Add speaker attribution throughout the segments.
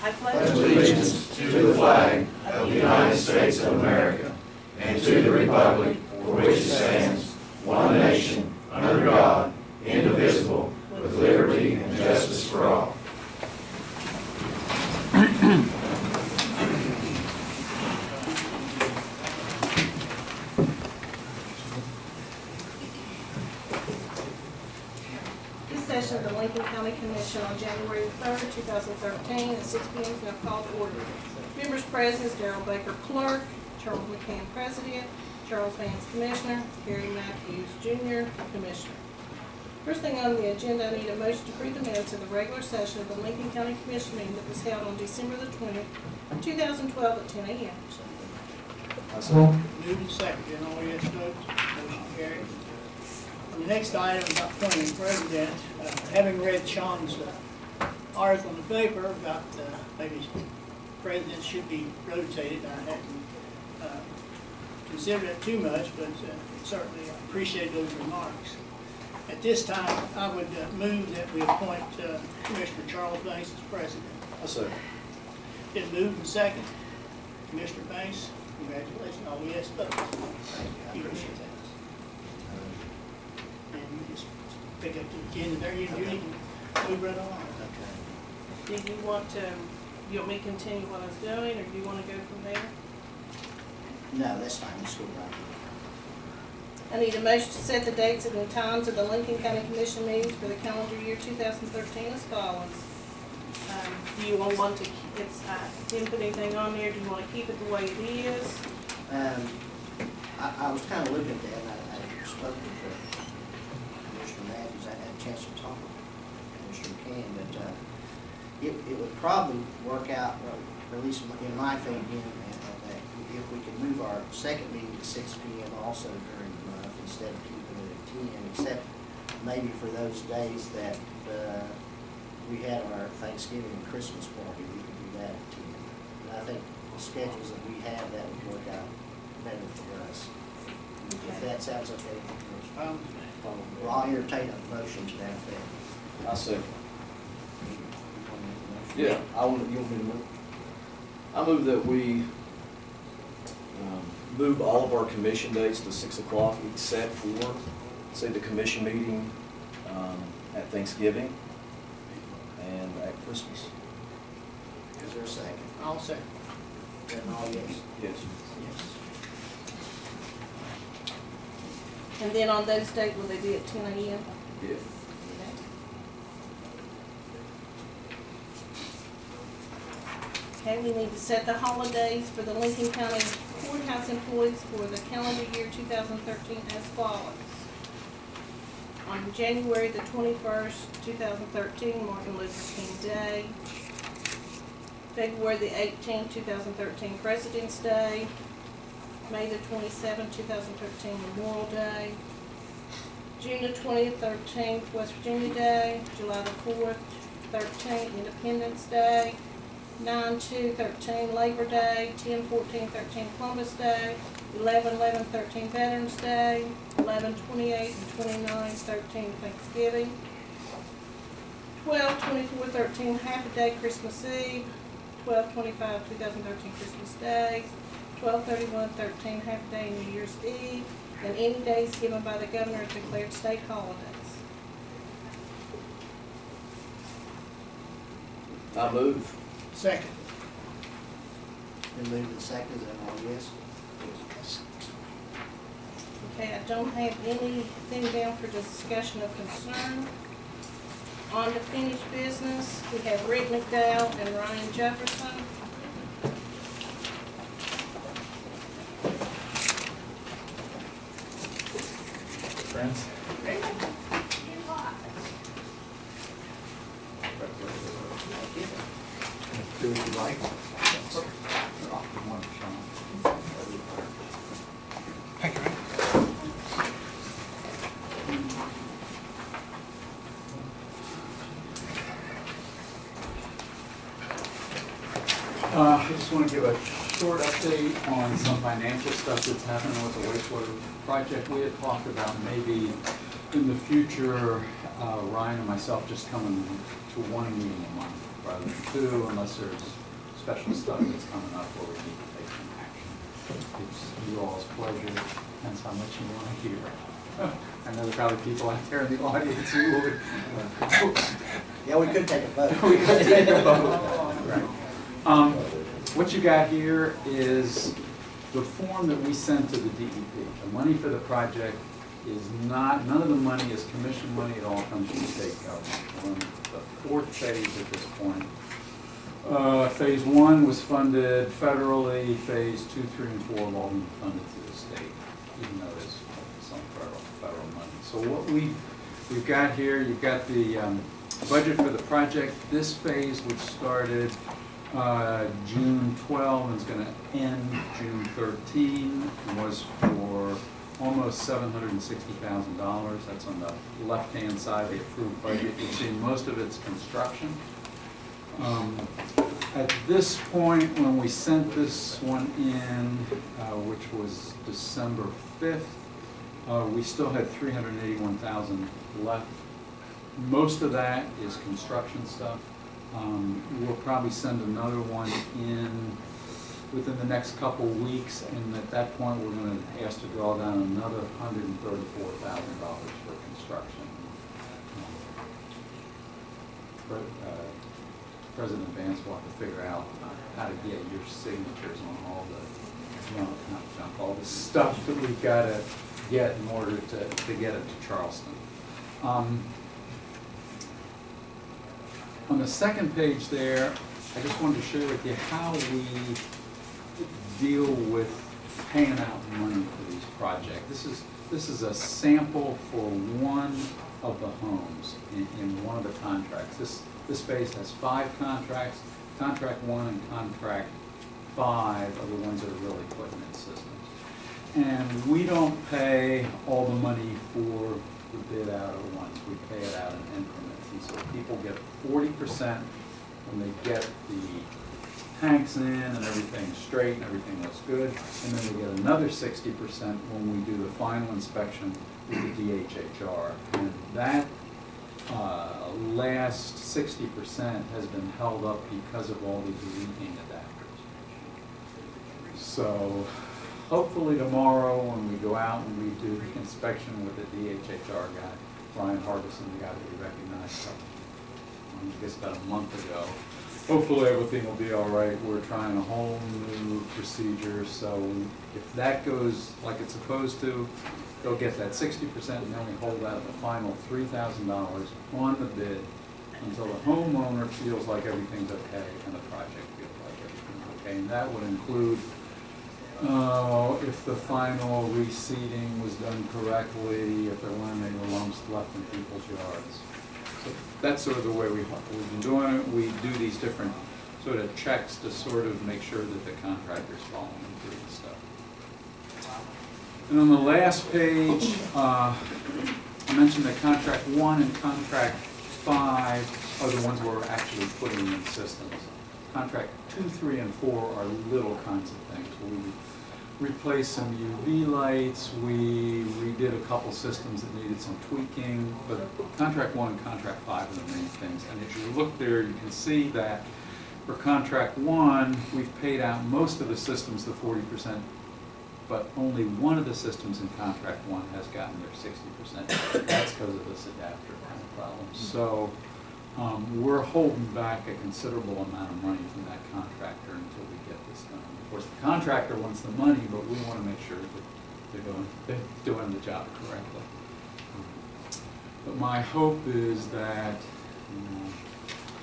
Speaker 1: I
Speaker 2: pledge
Speaker 1: allegiance to the flag of the United States of America and to the republic for which it stands, one nation, under God, indivisible, with liberty and justice for all.
Speaker 2: This session of the Lincoln County Commission on January 3rd, 2013 at 6 p.m. is now called to order. Members present is Darrell Baker, Clerk, Charles McCann, President, Charles Vance, Commissioner, Gary Matthews, Jr., Commissioner. First thing on the agenda, I need a motion to approve the minutes of the regular session of the Lincoln County Commission meeting that was held on December the 20th, 2012 at 10 a.m.
Speaker 3: Moved and seconded, all yes votes, motion carried. The next item is appointing president. Having read Sean's article in the paper about maybe presidents should be rotated, I hadn't considered it too much, but certainly I appreciate those remarks. At this time, I would move that we appoint Commissioner Charles Banks as president.
Speaker 4: I'll second.
Speaker 3: Been moved and seconded. Commissioner Banks, congratulations, all yes votes. Thank you, I appreciate that. And you just pick up the agenda there, you can move right along.
Speaker 2: Do you want me to continue what I was doing, or do you want to go from there?
Speaker 5: No, that's fine. Let's go right here.
Speaker 2: I need a motion to set the dates and the times of the Lincoln County Commission meetings for the calendar year 2013 as follows. Do you want to, didn't put anything on there, do you want to keep it the way it is?
Speaker 5: I was kind of looking at that, and I spoke with Commissioner Matthews. I had a chance to talk with Commissioner McCann, but it would probably work out, or at least in my opinion, that if we could move our second meeting to 6 p.m. also during the month instead of keeping it at 10, except maybe for those days that we had our Thanksgiving and Christmas party, we could do that at 10. And I think the schedules that we have, that would work out better for us. If that sounds okay. Well, I'll entertain a motion to that effect.
Speaker 4: I'll second.
Speaker 5: Yeah.
Speaker 4: You want me to move? I move that we move all of our commission dates to 6 o'clock except for, say, the commission meeting at Thanksgiving and at Christmas.
Speaker 5: Is there a second?
Speaker 3: I'll second.
Speaker 5: Then all yes.
Speaker 4: Yes.
Speaker 5: Yes.
Speaker 2: And then on those dates, will they be at 10 a.m.?
Speaker 4: Yeah.
Speaker 2: Okay, we need to set the holidays for the Lincoln County Courthouse employees for the calendar year 2013 as follows. On January the 21st, 2013, Martin Luther King Day. February the 18th, 2013, President's Day. May the 27th, 2013, Memorial Day. June the 20th, 13th, West Virginia Day. July the 4th, 13th, Independence Day. 9/2/13 Labor Day, 10/14/13 Columbus Day, 11/11/13 Veterans Day, 11/28 and 29/13 Thanksgiving, 12/24/13 half a day Christmas Eve, 12/25/2013 Christmas Day, 12/31/13 half a day New Year's Eve, and any days given by the governor as declared state holidays.
Speaker 4: I move.
Speaker 3: Second.
Speaker 5: Then moved and seconded, then all yes.
Speaker 3: Yes.
Speaker 2: Okay, I don't have anything down for discussion of concern. On to finished business, we have Rick McDowell and Ryan Jefferson.
Speaker 6: Friends? Do what you like. Thank you. I just want to give a short update on some financial stuff that's happening with the wastewater project. We had talked about maybe in the future, Ryan and myself just coming to one meeting a month. rather than 2, unless there's special stuff that's coming up where we need to take some action. It's you all's pleasure, depends how much you want to hear. I know there are probably people out there in the audience who would.
Speaker 5: Yeah, we could take a vote.
Speaker 6: We could take a vote. Right. What you got here is the form that we sent to the DEP. The money for the project is not, none of the money is commission money, it all comes from the state government. We're in the 4th phase at this point. Phase 1 was funded federally, phase 2, 3, and 4 have all been funded through the state, even though there's some federal money. So what we've got here, you've got the budget for the project. This phase, which started June 12 and is going to end June 13, was for almost $760,000. That's on the left-hand side of the approved budget. You can see most of it's construction. At this point, when we sent this one in, which was December 5th, we still had $381,000 left. Most of that is construction stuff. We'll probably send another one in within the next couple weeks, and at that point we're going to ask to draw down another $134,000 for construction. President Vance will have to figure out how to get your signatures on all the all the stuff that we've got to get in order to get it to Charleston. On the second page there, I just wanted to share with you how we deal with paying out money for these projects. This is a sample for one of the homes in one of the contracts. This phase has 5 contracts. Contract 1 and Contract 5 are the ones that are really putting in systems. And we don't pay all the money for the bid out at once. We pay it out in increments. And so people get 40% when they get the tanks in and everything straight and everything looks good. And then they get another 60% when we do the final inspection with the DHHR. And that last 60% has been held up because of all these leaking adapters. So hopefully tomorrow when we go out and we do the inspection with the DHHR guy, Brian Harbison, the guy that we recognized I guess about a month ago, hopefully everything will be all right. We're trying a whole new procedure, so if that goes like it's supposed to, they'll get that 60% and then we hold out the final $3,000 on the bid until the homeowner feels like everything's okay and the project feels like everything's okay. And that would include if the final reseeding was done correctly, if there weren't any lumps left in people's yards. So that's sort of the way we've been doing it. We do these different sort of checks to sort of make sure that the contractor's following through and stuff. And on the last page, I mentioned that Contract 1 and Contract 5 are the ones where we're actually putting in systems. Contract 2, 3, and 4 are little kinds of things. We replaced some UV lights, we redid a couple systems that needed some tweaking, but Contract 1 and Contract 5 are the main things. And if you look there, you can see that for Contract 1, we've paid out most of the systems, the 40%, but only one of the systems in Contract 1 has gotten their 60%. That's because of this adapter kind of problem. So we're holding back a considerable amount of money from that contractor until we get this done. Of course, the contractor wants the money, but we want to make sure that they're doing the job correctly. But my hope is that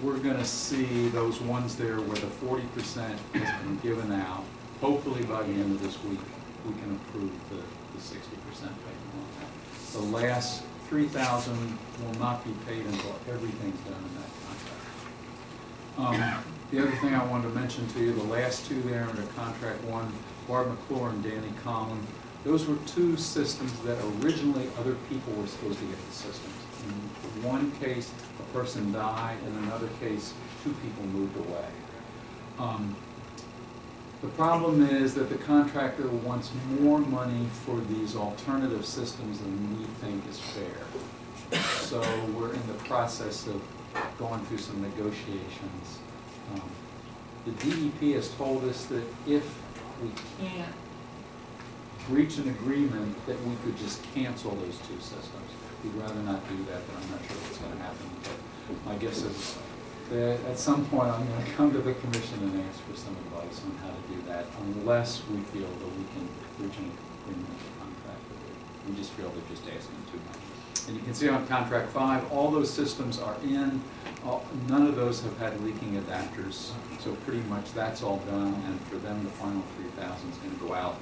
Speaker 6: we're going to see those ones there where the 40% has been given out. Hopefully by the end of this week, we can approve the 60% payment on that. The last $3,000 will not be paid until everything's done in that contract. The other thing I wanted to mention to you, the last 2 there under Contract 1, Barb McClure and Danny Collin, those were 2 systems that originally other people were supposed to get the systems. In one case, a person died, and in another case, 2 people moved away. The problem is that the contractor wants more money for these alternative systems than we think is fair. So we're in the process of going through some negotiations. The DEP has told us that if we can't reach an agreement, that we could just cancel those two systems. We'd rather not do that, but I'm not sure what's going to happen. But my guess is that at some point I'm going to come to the commission and ask for some advice on how to do that, unless we feel that we can reach an agreement with the contractor. We just feel they're just asking too much. And you can see on contract 5, all those systems are in. None of those have had leaking adapters, so pretty much that's all done. And for them, the final 3,000 is going to go out.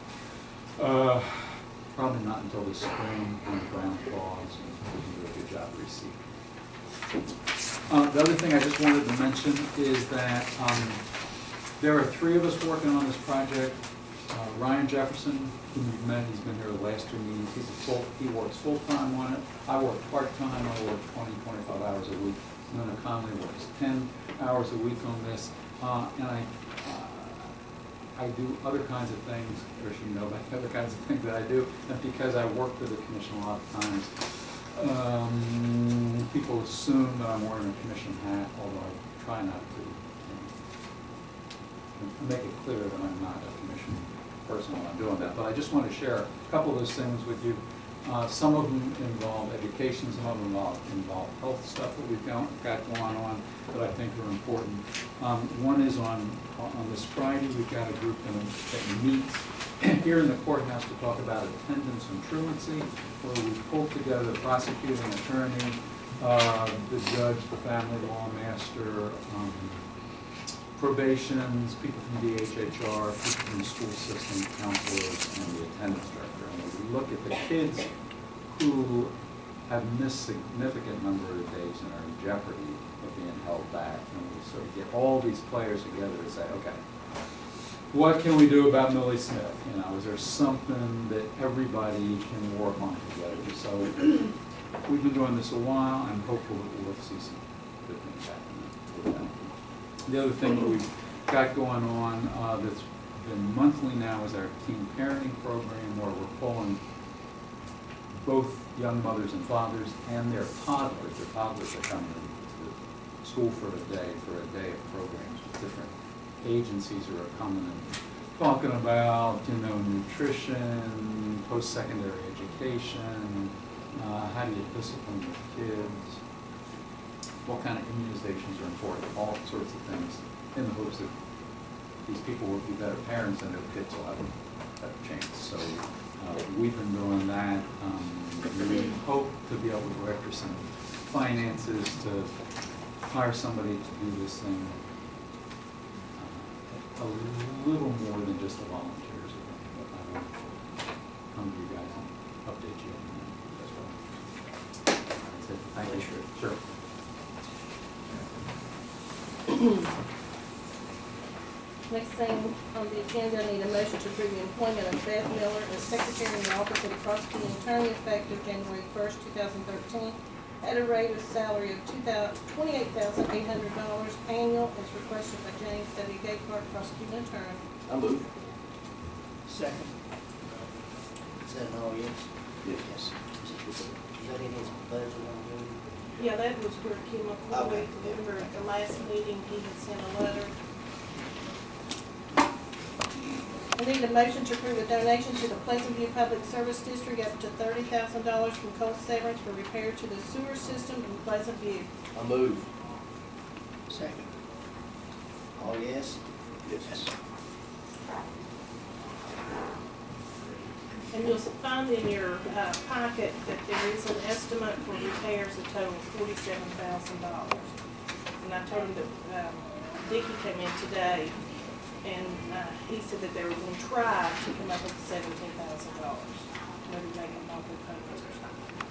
Speaker 6: Probably not until the spring when the ground thaws, and we can do a good job receiving. The other thing I just wanted to mention is that there are 3 of us working on this project. Ryan Jefferson, whom you've met, he's been here the last 2 meetings. He works full-time on it. I work part-time. I work 20, 25 hours a week. Nona Conley works 10 hours a week on this. And I do other kinds of things, or you know about other kinds of things that I do, and because I work for the commission a lot of times, people assume that I'm wearing a commission hat, although I try not to make it clear that I'm not a commission person when I'm doing that. But I just want to share a couple of those things with you. Some of them involve education, some of them involve health stuff that we've got going on that I think are important. One is on this Friday, we've got a group that meets here in the courthouse to talk about attendance and truancy, where we pulled together the prosecuting attorney, the judge, the family law master, probations, people from DHHR, people from the school system, counselors, and the attendance director. And we look at the kids who have missed significant number of days and are in jeopardy of being held back. And we sort of get all these players together to say, okay, what can we do about Millie Smith? You know, is there something that everybody can work on together? So we've been doing this a while. I'm hopeful that we'll see some good things happen with that. The other thing that we've got going on that's been monthly now is our teen parenting program, where we're pulling both young mothers and fathers and their toddlers. Their toddlers are coming to school for a day of programs with different agencies who are coming and talking about, you know, nutrition, post-secondary education, how do you discipline your kids, what kind of immunizations are important, all sorts of things, in the hopes that these people will be better parents and their kids will have a better chance. So we've been doing that. We hope to be able to go after some finances to hire somebody to do this thing a little more than just the volunteers. But I will come to you guys and update you on that as well. That's it. Thank you. Sure.
Speaker 2: Next thing on the agenda, I need a motion to approve the employment of Beth Miller as Secretary in the Office of the Prosecuting Attorney effective January 1st, 2013, at a rate of salary of $28,800 annual as requested by James W. Gaypart, Prosecuting Attorney.
Speaker 4: I move.
Speaker 3: Second.
Speaker 5: Is that an all yes?
Speaker 4: Yes.
Speaker 5: Yes. Is that in his budget on the?
Speaker 2: Yeah, that was where Kim McCoy, remember at the last meeting, he had sent a letter. I need a motion to approve a donation to the Pleasant View Public Service District up to $30,000 from Cole Severance for repair to the sewer system in Pleasant View.
Speaker 4: I move.
Speaker 5: Second. All yes?
Speaker 4: Yes.
Speaker 2: And you'll find in your pocket that there is an estimate for repairs that total $47,000. And I told him that Dickie came in today, and he said that they were going to try to come up with $17,000. Maybe make a monthly payment or something.